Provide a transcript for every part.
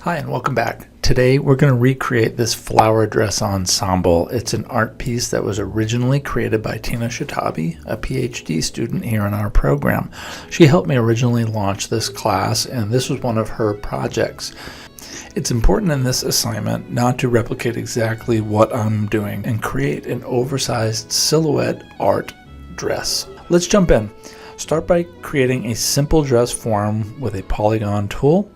Hi and welcome back. Today we're going to recreate this flower dress ensemble. It's an art piece that was originally created by Tina Shatabi, a PhD student here in our program. She helped me originally launch this class, and this was one of her projects. It's important in this assignment not to replicate exactly what I'm doing and create an oversized silhouette art dress. Let's jump in. Start by creating a simple dress form with a polygon tool.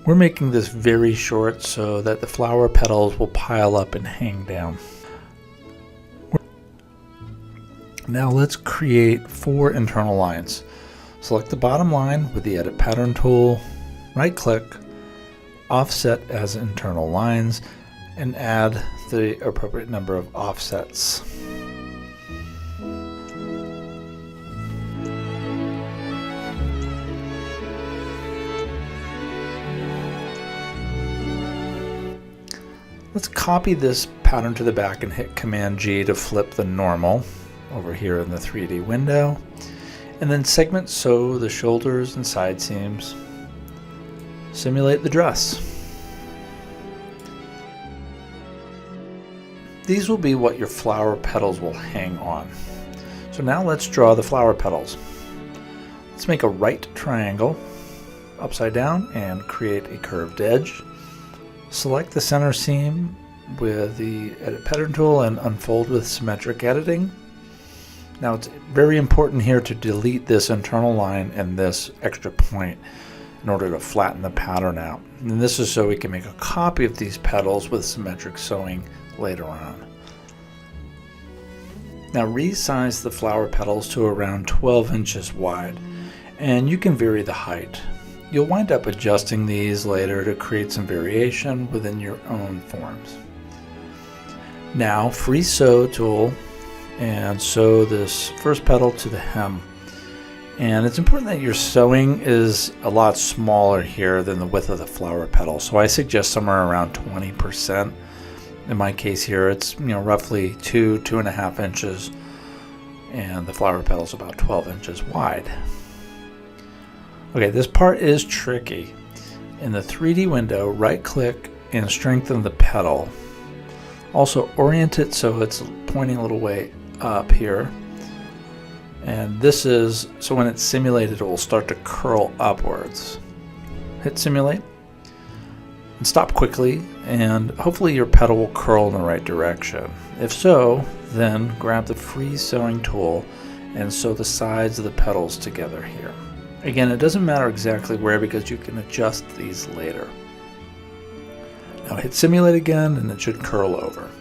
We're making this very short so that the flower petals will pile up and hang down. Now let's create 4 internal lines. Select the bottom line with the Edit Pattern tool, right-click, Offset as internal lines, and add the appropriate number of offsets. Let's copy this pattern to the back and hit Command G to flip the normal over here in the 3D window. And then segment sew the shoulders and side seams. Simulate the dress. These will be what your flower petals will hang on. So now let's draw the flower petals. Let's make a right triangle upside down and create a curved edge. Select the center seam with the Edit Pattern tool and unfold with symmetric editing. Now it's very important here to delete this internal line and this extra point in order to flatten the pattern out. And this is so we can make a copy of these petals with symmetric sewing later on. Now resize the flower petals to around 12 inches wide, and you can vary the height. You'll wind up adjusting these later to create some variation within your own forms. Now, free sew tool and sew this first petal to the hem. And it's important that your sewing is a lot smaller here than the width of the flower petal. So I suggest somewhere around 20%. In my case here, it's roughly 2.5 inches, and the flower petal is about 12 inches wide. Okay, this part is tricky. In the 3D window, right-click and strengthen the petal. Also orient it so it's pointing a little way up here. And this is, so when it's simulated, it will start to curl upwards. Hit simulate and stop quickly, and hopefully your petal will curl in the right direction. If so, then grab the free sewing tool and sew the sides of the petals together here. Again, it doesn't matter exactly where because you can adjust these later. Now hit simulate again and it should curl over.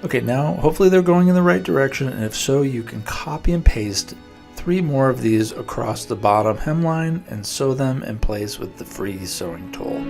Okay, now hopefully they're going in the right direction, and if so, you can copy and paste 3 more of these across the bottom hemline and sew them in place with the free sewing tool.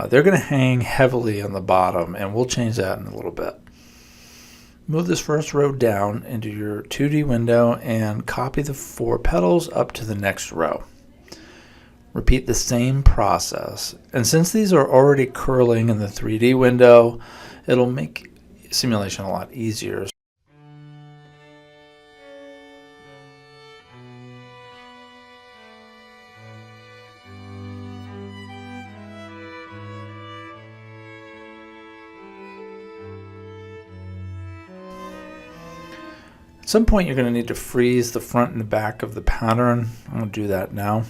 They're going to hang heavily on the bottom, and we'll change that in a little bit. Move this first row down into your 2D window and copy the 4 petals up to the next row. Repeat the same process, and since these are already curling in the 3D window, it'll make simulation a lot easier. At some point you're going to need to freeze the front and the back of the pattern. I'm going to do that now.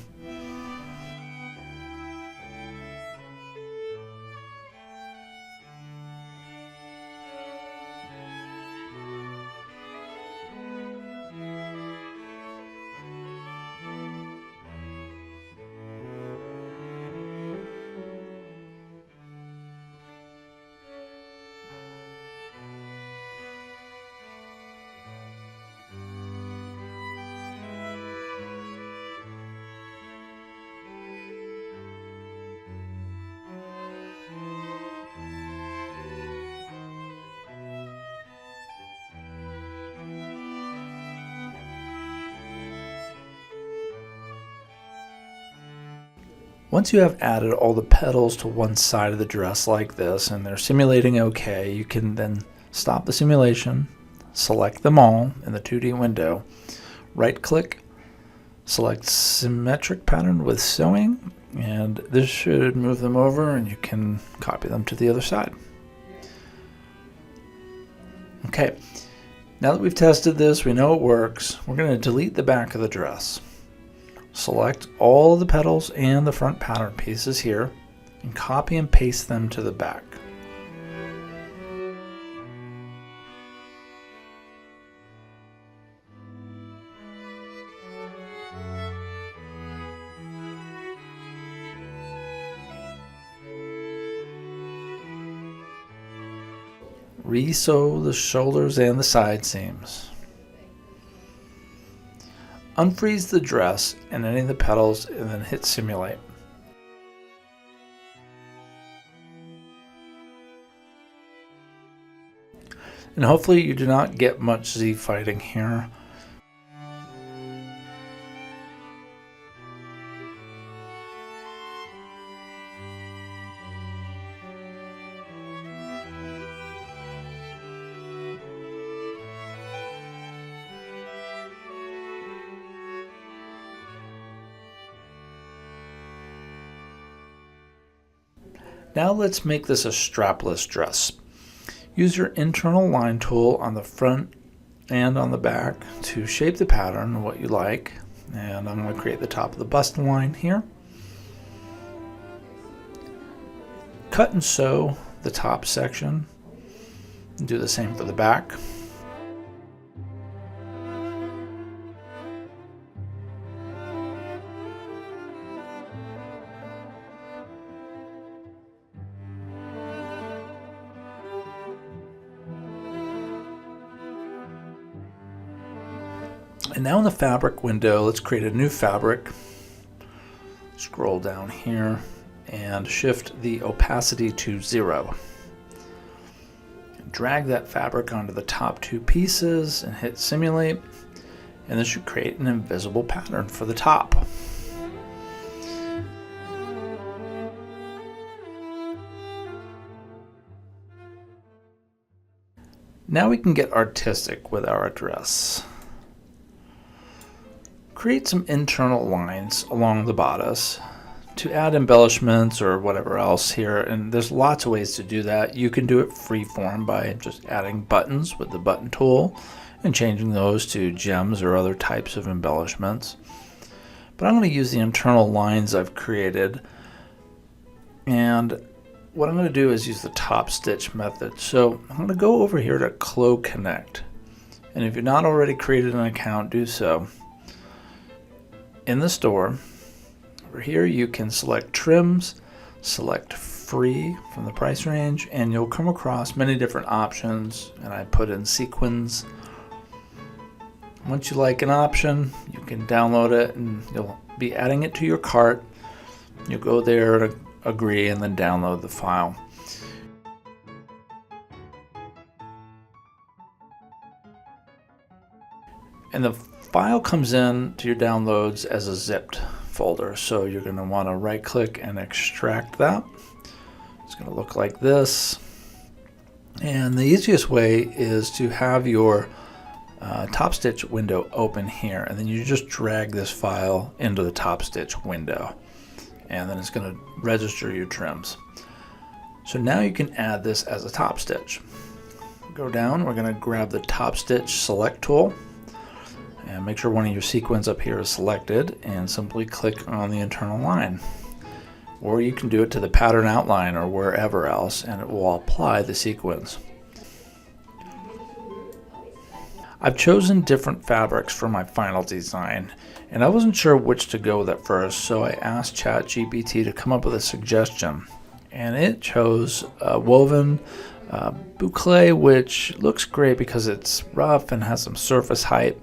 Once you have added all the petals to one side of the dress like this and they're simulating okay, you can then stop the simulation, select them all in the 2D window, right click, select symmetric pattern with sewing, and this should move them over and you can copy them to the other side. Okay, now that we've tested this, we know it works, we're going to delete the back of the dress. Select all the petals and the front pattern pieces here and copy and paste them to the back. Re-sew the shoulders and the side seams. Unfreeze the dress and any of the petals and then hit simulate. And hopefully you do not get much Z fighting here. Now let's make this a strapless dress. Use your internal line tool on the front and on the back to shape the pattern what you like. And I'm going to create the top of the bust line here. Cut and sew the top section. And do the same for the back. And now in the fabric window, let's create a new fabric. Scroll down here and shift the opacity to 0. Drag that fabric onto the top two pieces and hit simulate. And this should create an invisible pattern for the top. Now we can get artistic with our dress. Create some internal lines along the bodice to add embellishments or whatever else here, and there's lots of ways to do that. You can do it freeform by just adding buttons with the button tool and changing those to gems or other types of embellishments. But I'm going to use the internal lines I've created, and what I'm going to do is use the top stitch method. So I'm going to go over here to Clo3D, and if you're not already created an account, do so. In the store, over here you can select trims, select free from the price range, and you'll come across many different options, and I put in sequins. Once you like an option, you can download it and you'll be adding it to your cart. You'll go there to agree and then download the file. And the file comes in to your downloads as a zipped folder, so you're going to want to right click and extract that. It's going to look like this, and the easiest way is to have your top stitch window open here, and then you just drag this file into the top stitch window, and then it's going to register your trims. So now you can add this as a top stitch. Go down, we're going to grab the top stitch select tool and make sure one of your sequins up here is selected and simply click on the internal line. Or you can do it to the pattern outline or wherever else and it will apply the sequins. I've chosen different fabrics for my final design and I wasn't sure which to go with at first, so I asked ChatGPT to come up with a suggestion, and it chose woven boucle, which looks great because it's rough and has some surface height.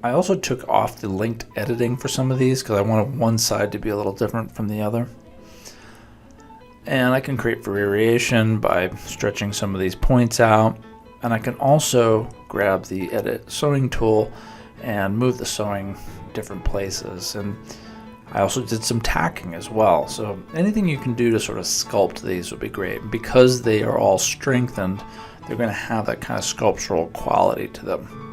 I also took off the linked editing for some of these because I wanted one side to be a little different from the other. And I can create variation by stretching some of these points out. And I can also grab the edit sewing tool and move the sewing different places. And I also did some tacking as well, so anything you can do to sort of sculpt these would be great. Because they are all strengthened, they're going to have that kind of sculptural quality to them.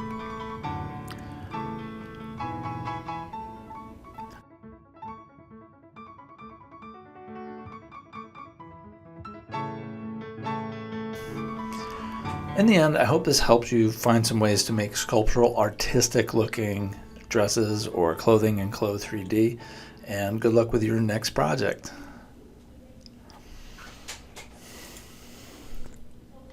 In the end, I hope this helps you find some ways to make sculptural, artistic looking dresses or clothing in Clo3D, and good luck with your next project.